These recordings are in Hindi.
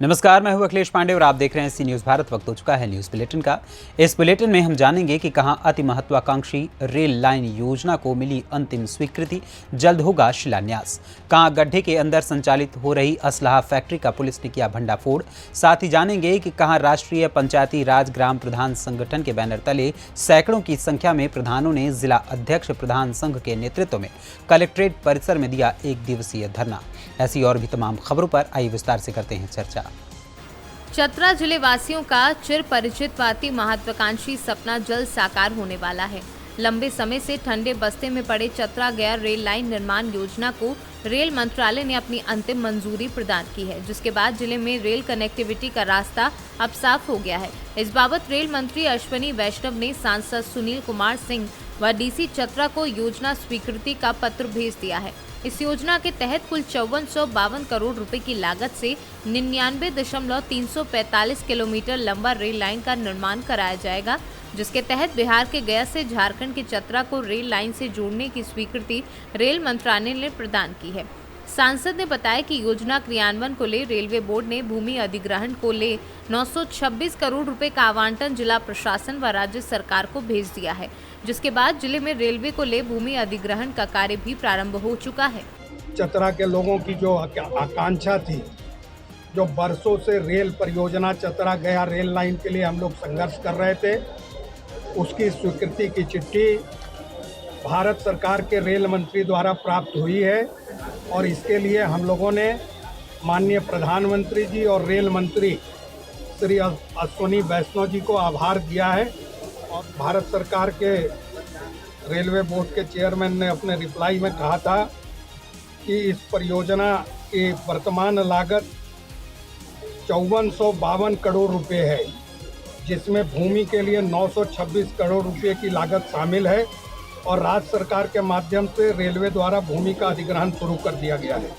नमस्कार, मैं हूं अखिलेश पांडे और आप देख रहे हैं सी न्यूज़ भारत। वक्त हो चुका है न्यूज़ बुलेटिन का। इस बुलेटिन में हम जानेंगे कि कहां अति महत्वाकांक्षी रेल लाइन योजना को मिली अंतिम स्वीकृति, जल्द होगा शिलान्यास। कहां गड्ढे के अंदर संचालित हो रही असलाहा फैक्ट्री का पुलिस ने किया भंडाफोड़। साथ ही जानेंगे कि कहां राष्ट्रीय पंचायती राज ग्राम प्रधान संगठन के बैनर तले सैकड़ों की संख्या में प्रधानों ने जिला अध्यक्ष प्रधान संघ के नेतृत्व में कलेक्ट्रेट परिसर में दिया 1 दिवसीय धरना। ऐसी और भी तमाम खबरों पर आइए विस्तार से करते हैं चर्चा। चतरा जिले वासियों का चिर परिचित वाती महत्वाकांक्षी सपना जल्द साकार होने वाला है। लंबे समय से ठंडे बस्ते में पड़े चतरा गया रेल लाइन निर्माण योजना को रेल मंत्रालय ने अपनी अंतिम मंजूरी प्रदान की है, जिसके बाद जिले में रेल कनेक्टिविटी का रास्ता अब साफ हो गया है। इस बाबत रेल मंत्री अश्विनी वैष्णव ने सांसद सुनील कुमार सिंह व डीसी चतरा को योजना स्वीकृति का पत्र भेज दिया है। इस योजना के तहत कुल 5452 करोड़ रुपए की लागत से 99.345 किलोमीटर लंबा रेल लाइन का निर्माण कराया जाएगा, जिसके तहत बिहार के गया से झारखंड के चतरा को रेल लाइन से जोड़ने की स्वीकृति रेल मंत्रालय ने प्रदान की है। सांसद ने बताया कि योजना क्रियान्वयन को ले रेलवे बोर्ड ने भूमि अधिग्रहण को ले 926 करोड़ रुपए का आवंटन जिला प्रशासन व राज्य सरकार को भेज दिया है, जिसके बाद जिले में रेलवे को ले भूमि अधिग्रहण का कार्य भी प्रारंभ हो चुका है। चतरा के लोगों की जो आकांक्षा थी, जो बरसों से रेल परियोजना चतरा गया रेल लाइन के लिए हम लोग संघर्ष कर रहे थे, उसकी स्वीकृति की चिट्ठी भारत सरकार के रेल मंत्री द्वारा प्राप्त हुई है और इसके लिए हम लोगों ने माननीय प्रधानमंत्री जी और रेल मंत्री श्री अश्विनी वैष्णव जी को आभार दिया है। और भारत सरकार के रेलवे बोर्ड के चेयरमैन ने अपने रिप्लाई में कहा था कि इस परियोजना की वर्तमान लागत 5452 करोड़ रुपए है, जिसमें भूमि के लिए 926 करोड़ रुपए की लागत शामिल है और राज्य सरकार के माध्यम से रेलवे द्वारा भूमि का अधिग्रहण शुरू कर दिया गया है।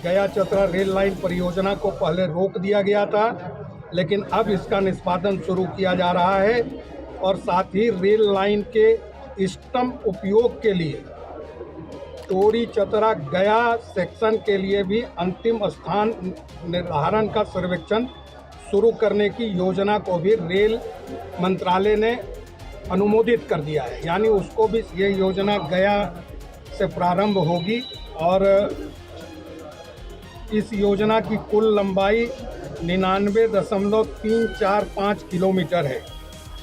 गया चतरा रेल लाइन परियोजना को पहले रोक दिया गया था, लेकिन अब इसका निष्पादन शुरू किया जा रहा है और साथ ही रेल लाइन के इष्टतम उपयोग के लिए टोरी चतरा गया सेक्शन के लिए भी अंतिम स्थान निर्धारण का सर्वेक्षण शुरू करने की योजना को भी रेल मंत्रालय ने अनुमोदित कर दिया है। यानी उसको भी ये योजना गया से प्रारंभ होगी और इस योजना की कुल लंबाई 99.345 किलोमीटर है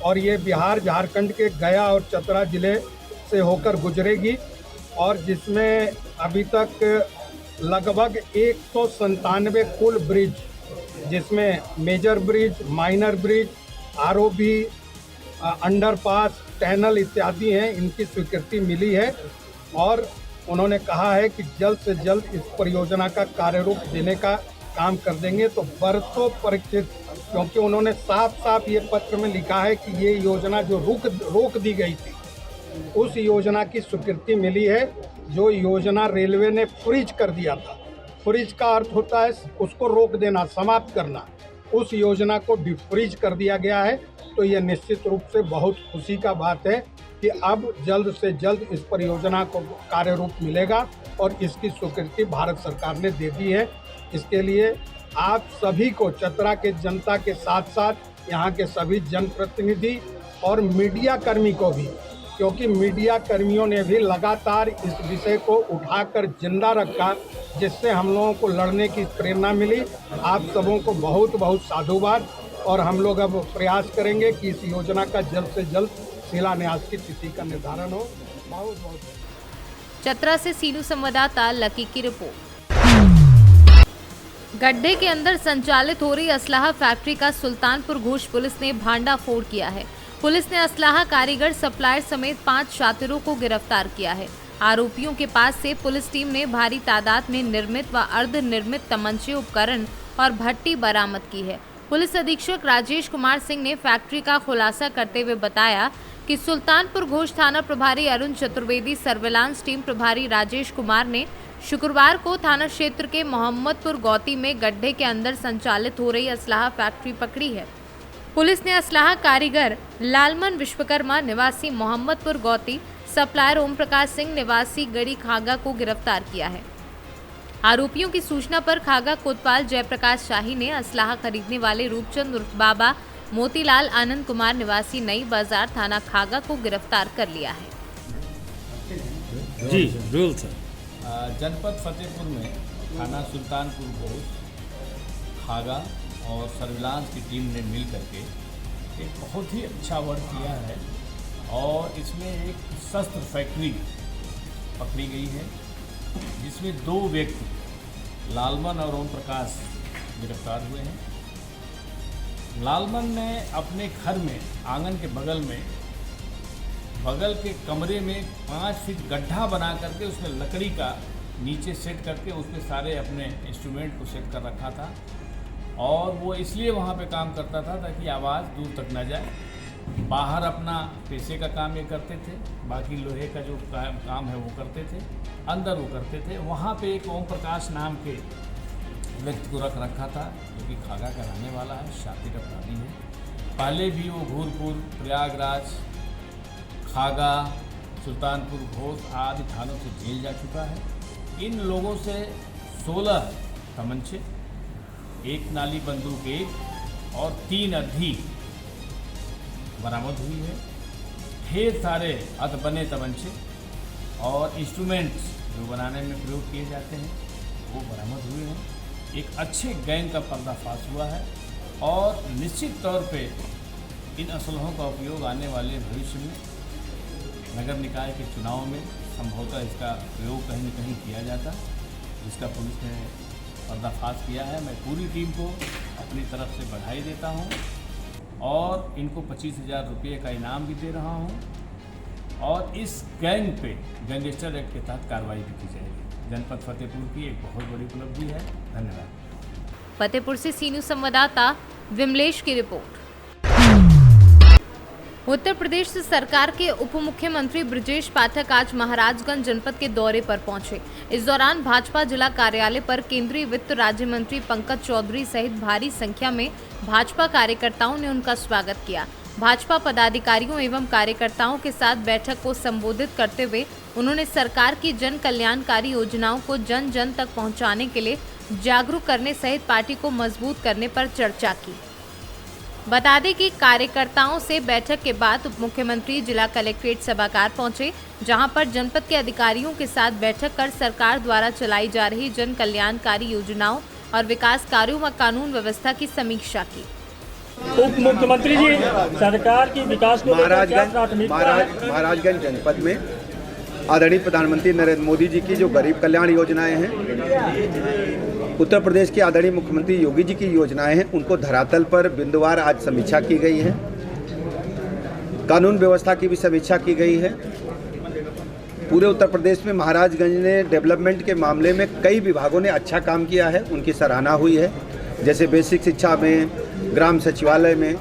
और ये बिहार झारखंड के गया और चतरा जिले से होकर गुजरेगी और जिसमें अभी तक लगभग 197 कुल ब्रिज, जिसमें major bridge, minor bridge, ROB, underpass, tunnel इत्यादि हैं, इनकी स्वीकृति मिली है और उन्होंने कहा है कि जल्द से जल्द इस परियोजना का कार्यरूप देने का काम कर देंगे। तो बरसों परीक्षित, क्योंकि उन्होंने साफ साफ ये पत्र में लिखा है कि ये योजना जो रोक दी गई थी, उस योजना की स्वीकृति मिली है। जो योजना रेलवे ने फ्रीज कर दिया था, फ्रीज का अर्थ होता है उसको रोक देना, समाप्त करना, उस योजना को डिफ्रीज कर दिया गया है। तो ये निश्चित रूप से बहुत खुशी का बात है कि अब जल्द से जल्द इस परियोजना को कार्य रूप मिलेगा और इसकी स्वीकृति भारत सरकार ने दे दी है। इसके लिए आप सभी को, चतरा के जनता के साथ साथ यहाँ के सभी जनप्रतिनिधि और मीडिया कर्मी को भी, क्योंकि मीडिया कर्मियों ने भी लगातार इस विषय को उठाकर जिंदा रखा, जिससे हम लोगों को लड़ने की प्रेरणा मिली। आप सबों को बहुत बहुत साधुवाद और हम लोग अब प्रयास करेंगे कि इस योजना का जल्द से जल्द शिलान्यास की तिथि का निर्धारण हो। बहुत बहुत चतरा से सीनू संवाददाता लकी की रिपोर्ट। गड्ढे के अंदर संचालित हो रही असलाहा फैक्ट्री का सुल्तानपुर घोष पुलिस ने भांडाफोड़ किया है। पुलिस ने असलाहा कारीगर, सप्लायर समेत 5 शातिरों को गिरफ्तार किया है। आरोपियों के पास से पुलिस टीम ने भारी तादाद में निर्मित व अर्धनिर्मित तमंचे, उपकरण और भट्टी बरामद की है। पुलिस अधीक्षक राजेश कुमार सिंह ने फैक्ट्री का खुलासा करते हुए बताया कि सुल्तानपुर घोष थाना प्रभारी अरुण चतुर्वेदी, सर्विलांस टीम प्रभारी राजेश कुमार ने शुक्रवार को थाना क्षेत्र के मोहम्मदपुर गौती में गड्ढे के अंदर संचालित हो रही असलाहा फैक्ट्री पकड़ी है। पुलिस ने असलाहा कारीगर लालमन विश्वकर्मा निवासी मोहम्मदपुर गौती, सप्लायर ओम प्रकाश सिंह निवासी गड़ी खागा को गिरफ्तार किया है। आरोपियों की सूचना पर खागा कोतवाल जयप्रकाश शाही ने असलाहा खरीदने वाले रूपचंद उर्फ बाबा मोतीलाल आनंद कुमार निवासी नई बाजार थाना खागा को गिरफ्तार कर लिया है। जी रूल सर। जनपद फतेहपुर में थाना सुल्तानपुर घोष, खागा और सर्विलांस की टीम ने मिल करके एक बहुत ही अच्छा वर्क किया है और इसमें एक शस्त्र फैक्ट्री पकड़ी गई है जिसमें 2 व्यक्ति लालमन और ओम प्रकाश गिरफ्तार हुए हैं। लालमन ने अपने घर में आंगन के बगल के कमरे में 5 फीट गड्ढा बना करके उसमें लकड़ी का नीचे सेट करके उसमें सारे अपने इंस्ट्रूमेंट को सेट कर रखा था और वो इसलिए वहाँ पे काम करता था ताकि आवाज़ दूर तक न जाए। बाहर अपना पैसे का काम ये करते थे, बाकी लोहे का जो काम है वो करते थे, अंदर वो करते थे। वहाँ पे एक ओम प्रकाश नाम के व्यक्ति को रखा था जो कि खागा का रहने वाला है, शातिर अपराधी है। पहले भी वो घूरपुर, प्रयागराज, खागा, सुल्तानपुर घोष आदि थानों से जेल जा चुका है। इन लोगों से 16 तमंचे, 1 नाली बंदूक 1 और 3 अर्धी बरामद हुई है। ढेर सारे अधबने तमंचे और इंस्ट्रूमेंट्स जो बनाने में प्रयोग किए जाते हैं वो बरामद हुए हैं। एक अच्छे गैंग का पर्दाफाश हुआ है और निश्चित तौर पे इन असलहों का उपयोग आने वाले भविष्य में नगर निकाय के चुनाव में संभवतः इसका प्रयोग कहीं न कहीं किया जाता, जिसका पुलिस ने पर्दाफाश किया है। मैं पूरी टीम को अपनी तरफ से बधाई देता हूं और इनको 25,000 रुपये का इनाम भी दे रहा हूं और इस गैंग पे गैंगस्टर एक्ट के तहत कार्रवाई भी की जाएगी। जनपद फतेहपुर की एक बहुत बड़ी उपलब्धि है। धन्यवाद। फतेहपुर से सी न्यूज़ संवाददाता विमलेश की रिपोर्ट। उत्तर प्रदेश सरकार के उप मुख्यमंत्री ब्रजेश पाठक आज महाराजगंज जनपद के दौरे पर पहुंचे। इस दौरान भाजपा जिला कार्यालय पर केंद्रीय वित्त राज्य मंत्री पंकज चौधरी सहित भारी संख्या में भाजपा कार्यकर्ताओं ने उनका स्वागत किया। भाजपा पदाधिकारियों एवं कार्यकर्ताओं के साथ बैठक को संबोधित करते हुए उन्होंने सरकार की जन कल्याणकारी योजनाओं को जन जन तक पहुँचाने के लिए जागरूक करने सहित पार्टी को मजबूत करने पर चर्चा की। बता दें कि कार्यकर्ताओं से बैठक के बाद उप मुख्यमंत्री जिला कलेक्ट्रेट सभागार पहुंचे, जहां पर जनपद के अधिकारियों के साथ बैठक कर सरकार द्वारा चलाई जा रही जन कल्याणकारी योजनाओं और विकास कार्यों व कानून व्यवस्था की समीक्षा की। उप मुख्यमंत्री जी, सरकार की विकास को महाराजगंज जनपद में आदरणीय प्रधानमंत्री नरेंद्र मोदी जी की जो गरीब कल्याण योजनाएं हैं, उत्तर प्रदेश के आदरणीय मुख्यमंत्री योगी जी की योजनाएं हैं, उनको धरातल पर बिंदुवार आज समीक्षा की गई है। कानून व्यवस्था की भी समीक्षा की गई है। पूरे उत्तर प्रदेश में महाराजगंज ने डेवलपमेंट के मामले में कई विभागों ने अच्छा काम किया है, उनकी सराहना हुई है। जैसे बेसिक शिक्षा में, ग्राम सचिवालय में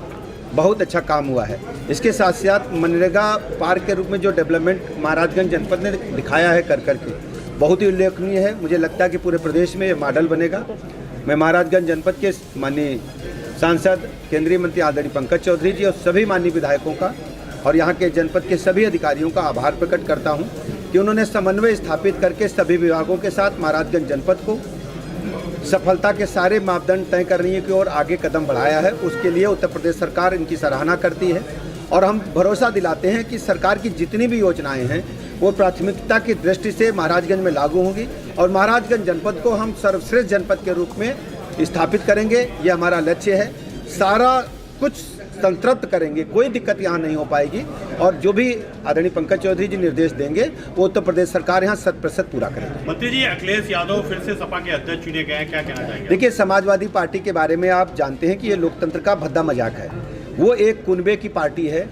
बहुत अच्छा काम हुआ है। इसके साथ साथ मनरेगा पार्क के रूप में जो डेवलपमेंट महाराजगंज जनपद ने दिखाया है कर करके बहुत ही उल्लेखनीय है। मुझे लगता है कि पूरे प्रदेश में ये मॉडल बनेगा। मैं महाराजगंज जनपद के माननीय सांसद, केंद्रीय मंत्री आदरणीय पंकज चौधरी जी और सभी माननीय विधायकों का और यहाँ के जनपद के सभी अधिकारियों का आभार प्रकट करता हूँ कि उन्होंने समन्वय स्थापित करके सभी विभागों के साथ महाराजगंज जनपद को सफलता के सारे मापदंड तय करने की ओर आगे कदम बढ़ाया है। उसके लिए उत्तर प्रदेश सरकार इनकी सराहना करती है और हम भरोसा दिलाते हैं कि सरकार की जितनी भी योजनाएं हैं वो प्राथमिकता की दृष्टि से महाराजगंज में लागू होंगी और महाराजगंज जनपद को हम सर्वश्रेष्ठ जनपद के रूप में स्थापित करेंगे। ये हमारा लक्ष्य है। सारा कुछ संतृप्त करेंगे, कोई दिक्कत यहाँ नहीं हो पाएगी और जो भी आदरणीय पंकज चौधरी जी निर्देश देंगे वो उत्तर प्रदेश सरकार यहाँ 100% पूरा करेगी। मंत्री जी, अखिलेश यादव फिर से सपा के अध्यक्ष चुने गए हैं, क्या कहना चाहेंगे? देखिए, समाजवादी पार्टी के बारे में आप जानते हैं कि ये लोकतंत्र का भद्दा मजाक है। वो एक कुनबे की पार्टी है।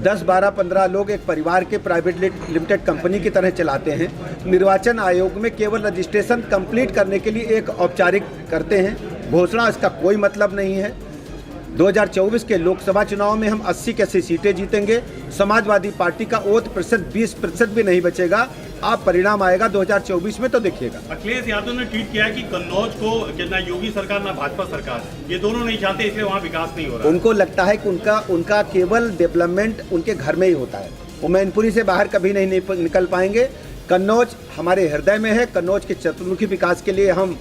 10, 12, 15 लोग एक परिवार के प्राइवेट लिमिटेड कंपनी की तरह चलाते हैं। निर्वाचन आयोग में केवल रजिस्ट्रेशन कंप्लीट करने के लिए एक औपचारिक करते हैं घोषणा, इसका कोई मतलब नहीं है। 2024 के लोकसभा चुनाव में हम 80 की 80 सीटें जीतेंगे। समाजवादी पार्टी का 20% भी नहीं बचेगा। आप परिणाम आएगा 2024 में तो देखिएगा। अखिलेश यादव ने ट्वीट किया कि कन्नौज को ना योगी सरकार ना भाजपा सरकार, ये दोनों नहीं चाहते, इसलिए वहाँ विकास नहीं हो रहा। उनको लगता है कि उनका केवल डेवलपमेंट उनके घर में ही होता है। वो मैनपुरी से बाहर कभी नहीं निकल पाएंगे। कन्नौज हमारे हृदय में है। कन्नौज के चतुर्मुखी विकास के लिए हम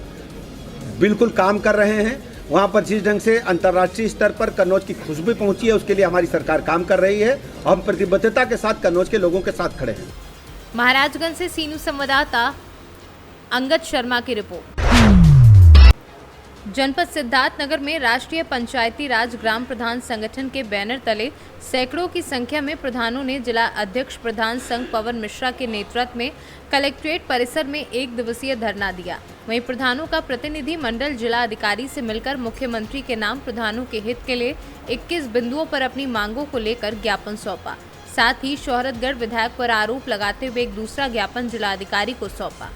बिल्कुल काम कर रहे हैं। वहाँ पर जिस ढंग से अंतर्राष्ट्रीय स्तर पर कन्नौज की खुशबू पहुँची है, उसके लिए हमारी सरकार काम कर रही है। हम प्रतिबद्धता के साथ कन्नौज के लोगों के साथ खड़े हैं। महाराजगंज से सीनू संवाददाता अंगद शर्मा की रिपोर्ट। जनपद सिद्धार्थनगर में राष्ट्रीय पंचायती राज ग्राम प्रधान संगठन के बैनर तले सैकड़ों की संख्या में प्रधानों ने जिला अध्यक्ष प्रधान संघ पवन मिश्रा के नेतृत्व में कलेक्ट्रेट परिसर में 1 दिवसीय धरना दिया। वहीं प्रधानों का प्रतिनिधि मंडल जिला अधिकारी से मिलकर मुख्यमंत्री के नाम प्रधानों के हित के लिए 21 बिंदुओं पर अपनी मांगों को लेकर ज्ञापन सौंपा। साथ ही शोहरतगढ़ विधायक पर आरोप लगाते हुए एक दूसरा ज्ञापन जिलाधिकारी को सौंपा।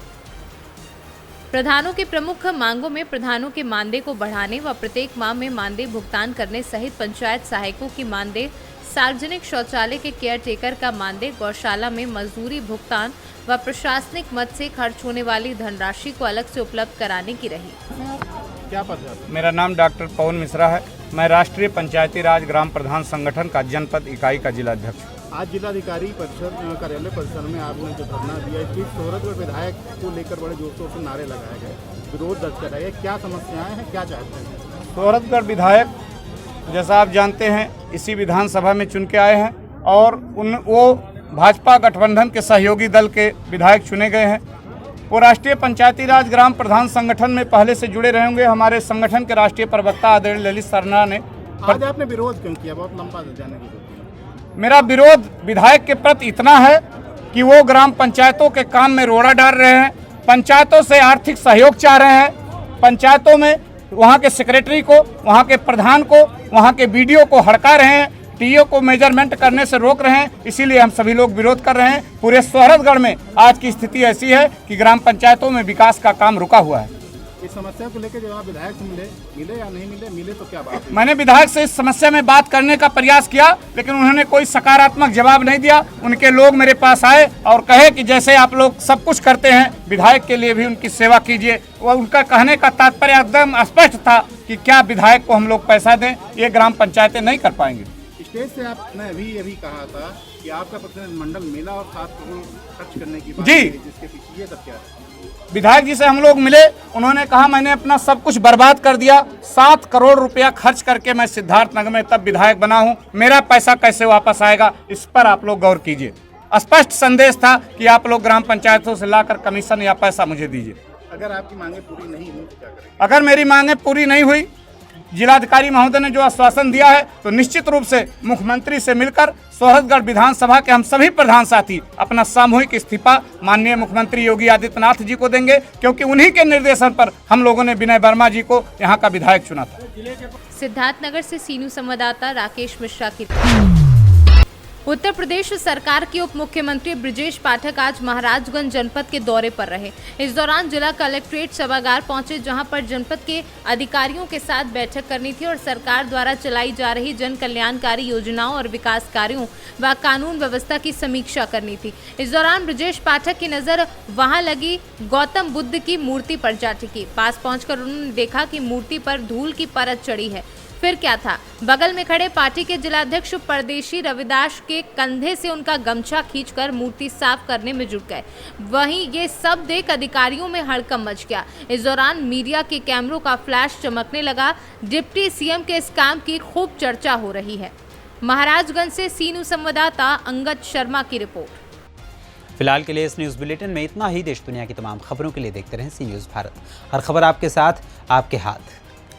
प्रधानों की प्रमुख मांगों में प्रधानों के मानदेय को बढ़ाने व प्रत्येक माह में मानदेय भुगतान करने सहित पंचायत सहायकों की मानदेय, सार्वजनिक शौचालय के केयर टेकर का मानदेय, गौशाला में मजदूरी भुगतान व प्रशासनिक मद से खर्च होने वाली धनराशि को अलग से उपलब्ध कराने की रही। क्या पद है? मेरा नाम डॉक्टर पवन मिश्रा है। मैं राष्ट्रीय पंचायती राज ग्राम प्रधान संगठन का जनपद इकाई का जिलाध्यक्ष हूँ। आज जिलाधिकारी परिसर कार्यालय परिसर में आपने जो धरना दिया, इस बीच शोहरतगढ़ विधायक को लेकर बड़े जोर शोर से नारे लगाए गए, विरोध दर्ज कराया गया। क्या समस्याएं हैं, क्या चाहते हैं? शोहरतगढ़ विधायक जैसा आप जानते हैं इसी विधानसभा में चुन के आए हैं और वो भाजपा गठबंधन के सहयोगी दल के विधायक चुने गए हैं। वो राष्ट्रीय पंचायती राज ग्राम प्रधान संगठन में पहले से जुड़े रहेंगे। हमारे संगठन के राष्ट्रीय प्रवक्ता आदरणीय ललित सरना ने। आज आपने विरोध क्यों किया? बहुत लंबा जाने की। मेरा विरोध विधायक के प्रति इतना है कि वो ग्राम पंचायतों के काम में रोड़ा डाल रहे हैं, पंचायतों से आर्थिक सहयोग चाह रहे हैं, पंचायतों में वहाँ के सेक्रेटरी को, वहाँ के प्रधान को, वहाँ के बीडीओ को हड़का रहे हैं, टीओ को मेजरमेंट करने से रोक रहे हैं। इसीलिए हम सभी लोग विरोध कर रहे हैं। पूरे शोहरतगढ़ में आज की स्थिति ऐसी है कि ग्राम पंचायतों में विकास का काम रुका हुआ है। इस समस्या को लेकर जब आप विधायक से मिले या नहीं मिले तो क्या बात? मैंने विधायक से इस समस्या में बात करने का प्रयास किया, लेकिन उन्होंने कोई सकारात्मक जवाब नहीं दिया। उनके लोग मेरे पास आए और कहे कि जैसे आप लोग सब कुछ करते हैं, विधायक के लिए भी उनकी सेवा कीजिए। वो उनका कहने का तात्पर्य एकदम स्पष्ट था कि क्या विधायक को हम लोग पैसा दें, ये ग्राम पंचायतें नहीं कर पाएंगे। स्टेज से आपने अभी कहा था कि आपका प्रतिनिधिमंडल मिला और 7 करोड़ खर्च करने की बात जी, जिसके पीछे ये सब क्या है? विधायक जी से हम लोग मिले, उन्होंने कहा मैंने अपना सब कुछ बर्बाद कर दिया, 7 करोड़ रुपया खर्च करके मैं सिद्धार्थनगर में तब विधायक बना हूं, मेरा पैसा कैसे वापस आएगा, इस पर आप लोग गौर कीजिए। स्पष्ट संदेश था कि आप लोग ग्राम पंचायतों से लाकर कमीशन या पैसा मुझे दीजिए। अगर आपकी मांगे पूरी नहीं हुई तो क्या करेंगे? अगर मेरी मांगे पूरी नहीं हुई, जिलाधिकारी महोदय ने जो आश्वासन दिया है, तो निश्चित रूप से मुख्यमंत्री से मिलकर शोहरतगढ़ विधानसभा के हम सभी प्रधान साथी अपना सामूहिक इस्तीफा माननीय मुख्यमंत्री योगी आदित्यनाथ जी को देंगे, क्योंकि उन्हीं के निर्देशन पर हम लोगों ने विनय वर्मा जी को यहाँ का विधायक चुना था। सिद्धार्थनगर से सीनू संवाददाता राकेश मिश्रा की। उत्तर प्रदेश सरकार के उप मुख्यमंत्री ब्रिजेश पाठक आज महाराजगंज जनपद के दौरे पर रहे। इस दौरान जिला कलेक्ट्रेट सभागार पहुंचे, जहां पर जनपद के अधिकारियों के साथ बैठक करनी थी और सरकार द्वारा चलाई जा रही जन कल्याणकारी योजनाओं और विकास कार्यों व कानून व्यवस्था की समीक्षा करनी थी। इस दौरान ब्रिजेश पाठक की नजर वहां लगी गौतम बुद्ध की मूर्ति पर जा टिकी। पास पहुंचकर उन्होंने देखा कि मूर्ति पर धूल की परत चढ़ी है। फिर क्या था, बगल में खड़े पार्टी के जिलाध्यक्ष परदेशी रविदास के कंधे से उनका गमछा खींचकर मूर्ति साफ करने में जुट गए। वहीं ये सब देख अधिकारियों में हड़कंप मच गया। इस दौरान मीडिया के कैमरों का फ्लैश चमकने लगा। डिप्टी सीएम के इस काम की खूब चर्चा हो रही है। महाराजगंज से सीनू संवाददाता अंगद शर्मा की रिपोर्ट। फिलहाल के लिए इस न्यूज़ बुलेटिन में इतना ही। देश दुनिया की तमाम खबरों के लिए देखते रहें सी न्यूज़ भारत। हर खबर आपके साथ, आपके हाथ।